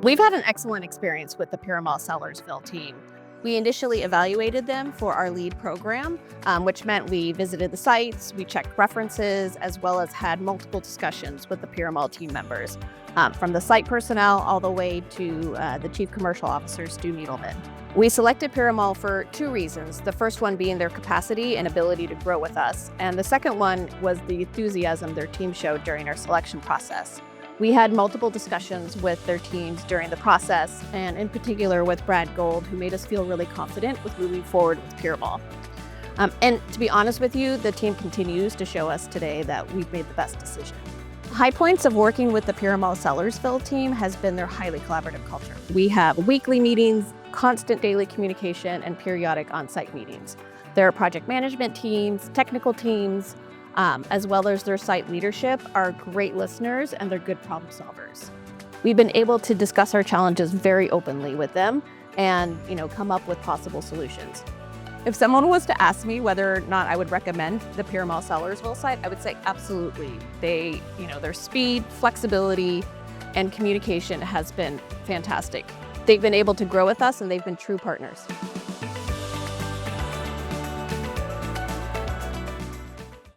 We've had an excellent experience with the Sellersville team. We initially evaluated them for our lead program, which meant we visited the sites, we checked references, as well as had multiple discussions with the Pyramol team members, from the site personnel all the way to the Chief Commercial Officer, Stu Needleman. We selected Pyramol for two reasons, the first one being their capacity and ability to grow with us, and the second one was the enthusiasm their team showed during our selection process. We had multiple discussions with their teams during the process, and in particular with Brad Gold, who made us feel really confident with moving forward with Pyramol. And to be honest with you, the team continues to show us today that we've made the best decision. High points of working with the Pyramol Sellersville team has been their highly collaborative culture. We have weekly meetings, constant daily communication, and periodic on-site meetings. There are project management teams, technical teams, as well as their site leadership are great listeners and they're good problem solvers. We've been able to discuss our challenges very openly with them and come up with possible solutions. If someone was to ask me whether or not I would recommend the Pyramol Sellersville site, I would say absolutely. Their speed, flexibility, and communication has been fantastic. They've been able to grow with us and they've been true partners.